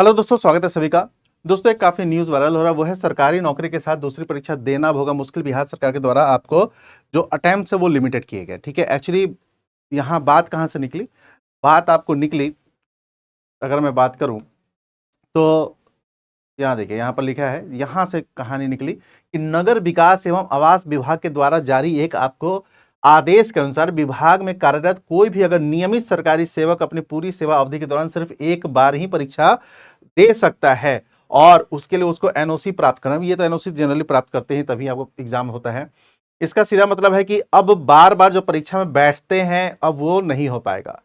Hello दोस्तों, स्वागत है सभी का। दोस्तों, एक काफी न्यूज वायरल हो रहा है, वो है सरकारी नौकरी के साथ दूसरी परीक्षा देना होगा मुश्किल। बिहार सरकार के द्वारा आपको जो अटेम्प्ट है वो लिमिटेड किए गए। ठीक है, एक्चुअली यहाँ बात कहाँ से निकली? बात आपको निकली, अगर मैं बात करूं तो यहाँ देखिए, यहाँ पर लिखा है, यहाँ से कहानी निकली कि नगर विकास एवं आवास विभाग के द्वारा जारी एक आपको आदेश के अनुसार विभाग में कार्यरत कोई भी अगर नियमित सरकारी सेवक अपनी पूरी सेवा अवधि के दौरान सिर्फ एक बार ही परीक्षा दे सकता है और उसके लिए उसको एनओसी प्राप्त करना। ये तो एनओसी जनरली प्राप्त करते हैं तभी आपको एग्जाम होता है। इसका सीधा मतलब है कि अब बार बार जो परीक्षा में बैठते हैं अब वो नहीं हो पाएगा।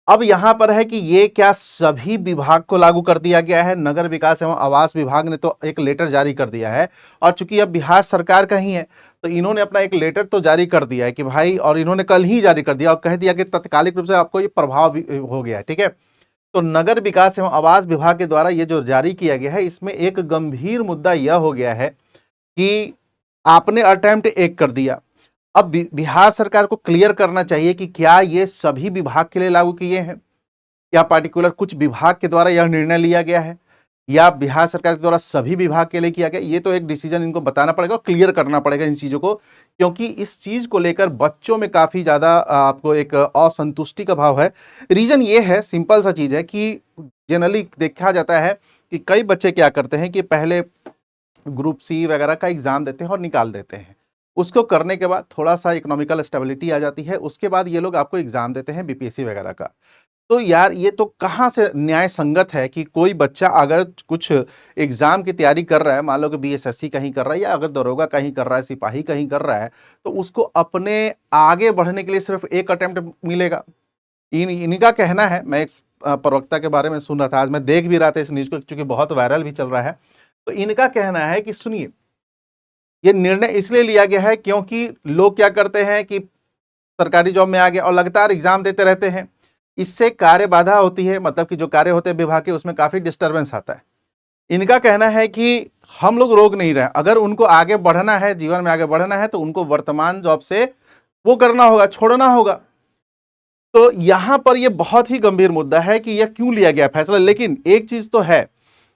अब यहां पर है कि ये क्या सभी विभाग को लागू कर दिया गया है? नगर विकास एवं आवास विभाग ने तो एक लेटर जारी कर दिया है और चूंकि अब बिहार सरकार का ही है तो इन्होंने अपना एक लेटर तो जारी कर दिया है कि भाई, और इन्होंने कल ही जारी कर दिया और कह दिया कि तत्कालिक रूप से आपको ये प्रभाव भी हो गया है। ठीक है, तो नगर विकास एवं आवास विभाग के द्वारा ये जो जारी किया गया है इसमें एक गंभीर मुद्दा यह हो गया है कि आपने अटेम्प्ट एक कर दिया। अब बिहार सरकार को क्लियर करना चाहिए कि क्या ये सभी विभाग के लिए लागू किए हैं, क्या पार्टिकुलर कुछ विभाग के द्वारा यह निर्णय लिया गया है, या बिहार सरकार के द्वारा सभी विभाग के लिए किया गया। ये तो एक डिसीजन इनको बताना पड़ेगा और क्लियर करना पड़ेगा इन चीजों को, क्योंकि इस चीज को लेकर बच्चों में काफी ज्यादा आपको एक असंतुष्टि का भाव है। रीजन ये है, सिंपल सा चीज है कि जनरली देखा जाता है कि कई बच्चे क्या करते हैं कि पहले ग्रुप सी वगैरह का एग्जाम देते हैं और निकाल देते हैं। उसको करने के बाद थोड़ा सा इकोनॉमिकल स्टेबिलिटी आ जाती है, उसके बाद ये लोग आपको एग्जाम देते हैं बीपीएससी वगैरह का। तो यार ये तो कहाँ से न्याय संगत है कि कोई बच्चा अगर कुछ एग्जाम की तैयारी कर रहा है, मान लो कि बीएसएससी कहीं कर रहा है या अगर दरोगा कहीं कर रहा है, सिपाही कहीं कर रहा है, तो उसको अपने आगे बढ़ने के लिए सिर्फ एक अटेम्प्ट मिलेगा। इनका कहना है, मैं एक प्रवक्ता के बारे में सुन रहा था, आज मैं देख भी रहा था इस न्यूज को क्योंकि बहुत वायरल भी चल रहा है। तो इनका कहना है कि सुनिए, ये निर्णय इसलिए लिया गया है क्योंकि लोग क्या करते हैं कि सरकारी जॉब में आ गए और लगातार एग्जाम देते रहते हैं, इससे कार्य बाधा होती है, मतलब कि जो कार्य होते हैं विभाग के उसमें काफी डिस्टरबेंस आता है। इनका कहना है कि हम लोग रोक नहीं रहे, अगर उनको आगे बढ़ना है, जीवन में आगे बढ़ना है, तो उनको वर्तमान जॉब से वो करना होगा, छोड़ना होगा। तो यहां पर यह बहुत ही गंभीर मुद्दा है कि यह क्यों लिया गया फैसला। लेकिन एक चीज तो है,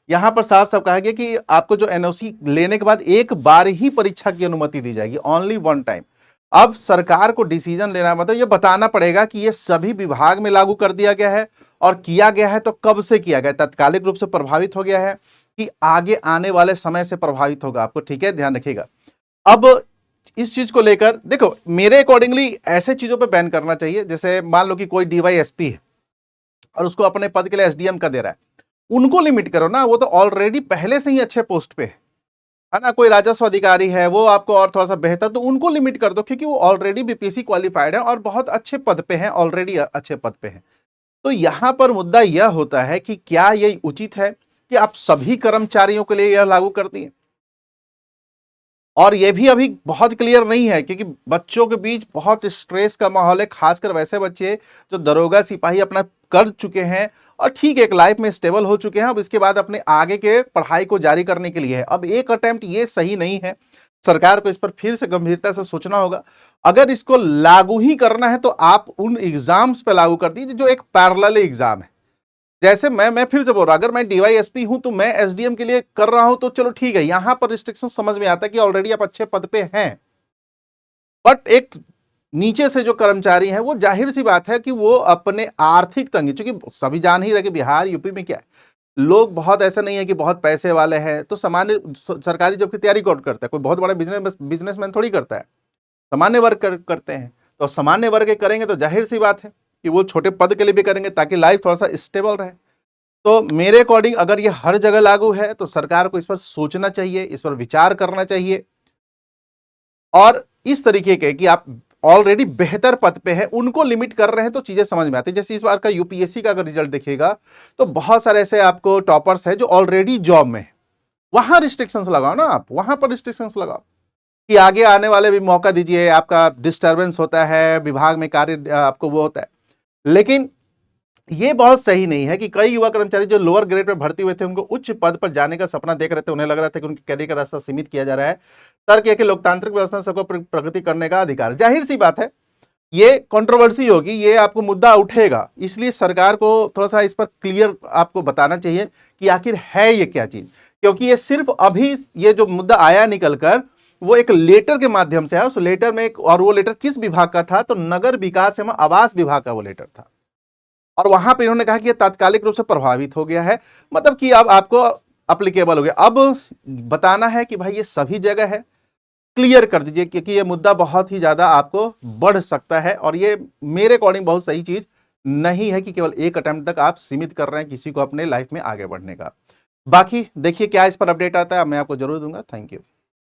यहां पर साफ साफ कहा गया कि आपको जो एनओसी लेने के बाद एक बार ही परीक्षा की अनुमति दी जाएगी, ओनली वन टाइम। अब सरकार को डिसीजन लेना मतलब ये बताना पड़ेगा कि ये सभी विभाग में लागू कर दिया गया है और किया गया है तो कब से किया गया, तात्कालिक रूप से प्रभावित हो गया है कि आगे आने वाले समय से प्रभावित होगा आपको। ठीक है, ध्यान रखिएगा। अब इस चीज को लेकर देखो, मेरे अकॉर्डिंगली ऐसे चीजों पे बैन करना चाहिए, जैसे मान लो कि कोई डीवाईएसपी है और उसको अपने पद के लिए एसडीएम का दे रहा है, उनको लिमिट करो ना, वो तो ऑलरेडी पहले से ही अच्छे पोस्ट पे है ना। कोई राजस्व अधिकारी है वो आपको और थोड़ा सा बेहतर, तो उनको लिमिट कर दो क्योंकि वो ऑलरेडी बीपीएससी क्वालिफाइड है और बहुत अच्छे पद पे हैं, ऑलरेडी अच्छे पद पे हैं। तो यहां पर मुद्दा यह होता है कि क्या यह उचित है कि आप सभी कर्मचारियों के लिए यह लागू कर दिए? और यह भी अभी बहुत क्लियर नहीं है क्योंकि बच्चों के बीच बहुत स्ट्रेस का माहौल है, खासकर वैसे बच्चे जो दरोगा सिपाही अपना कर चुके हैं और ठीक है एक लाइफ में स्टेबल हो चुके हैं, अब इसके बाद अपने आगे के पढ़ाई को जारी करने के लिए है। अब एक अटेम्प्ट ये सही नहीं है, सरकार को इस पर फिर से गंभीरता से सोचना होगा। अगर इसको लागू ही करना है तो आप उन एग्जाम्स पे लागू कर दीजिए जो एक पैरेलल एग्जाम है। जैसे मैं फिर से बोल रहा हूं, अगर मैं डीवाईएसपी हूं तो मैं एसडीएम के लिए कर रहा हूं तो चलो ठीक है, यहां पर रिस्ट्रिक्शन समझ में आता है कि ऑलरेडी आप अच्छे पद पे हैं। बट एक नीचे से जो कर्मचारी हैं वो जाहिर सी बात है कि वो अपने आर्थिक तंगी, चूंकि सभी जान ही रहे कि बिहार यूपी में क्या है, लोग बहुत ऐसा नहीं है कि बहुत पैसे वाले हैं तो सामान्य सरकारी जॉब की तैयारी कौन करता है? कोई बहुत बड़ा बिजनेसमैन थोड़ी करता है, सामान्य वर्ग करते हैं। तो सामान्य वर्ग करेंगे तो जाहिर सी बात है कि वो छोटे पद के लिए भी करेंगे ताकि लाइफ थोड़ा सा स्टेबल रहे। तो मेरे अकॉर्डिंग अगर ये हर जगह लागू है तो सरकार को इस पर सोचना चाहिए, इस पर विचार करना चाहिए और इस तरीके के कि आप ऑलरेडी बेहतर पद पे हैं उनको लिमिट कर रहे हैं तो चीजें समझ में आती है। जैसे इस बार का यूपीएससी का अगर रिजल्ट देखिएगा तो बहुत सारे ऐसे आपको टॉपर्स हैं जो ऑलरेडी जॉब में है, वहां रिस्ट्रिक्शंस लगाओ ना, आप वहां पर रिस्ट्रिक्शंस लगाओ कि आगे आने वाले भी मौका दीजिए। आपका डिस्टर्बेंस होता है विभाग में, कार्य आपको वो होता है, लेकिन ये बहुत सही नहीं है कि कई युवा कर्मचारी जो लोअर ग्रेड में भर्ती हुए थे उनको उच्च पद पर जाने का सपना देख रहे थे, उन्हें लग रहा था कि उनके कैरियर का रास्ता सीमित किया जा रहा है। तर्क है कि लोकतांत्रिक व्यवस्था में सबको प्रगति करने का अधिकार, जाहिर सी बात है ये कंट्रोवर्सी होगी, ये आपको मुद्दा उठेगा, इसलिए सरकार को थोड़ा सा इस पर क्लियर आपको बताना चाहिए कि आखिर है ये क्या चीज, क्योंकि ये सिर्फ अभी ये जो मुद्दा आया निकलकर वो एक लेटर के माध्यम से है। उस लेटर में और वो लेटर किस विभाग का था, तो नगर विकास एवं आवास विभाग का वो लेटर था, और वहां पे इन्होंने कहा कि ये तात्कालिक रूप से प्रभावित हो गया है, मतलब कि अब आपको अप्लीकेबल हो गया। अब बताना है कि भाई ये सभी जगह है, क्लियर कर दीजिए, क्योंकि ये मुद्दा बहुत ही ज्यादा आपको बढ़ सकता है, और ये मेरे अकॉर्डिंग बहुत सही चीज नहीं है कि केवल एक अटेम्प्ट तक आप सीमित कर रहे हैं किसी को अपने लाइफ में आगे बढ़ने का। बाकी देखिए क्या इस पर अपडेट आता है, मैं आपको जरूर दूंगा। Thank you.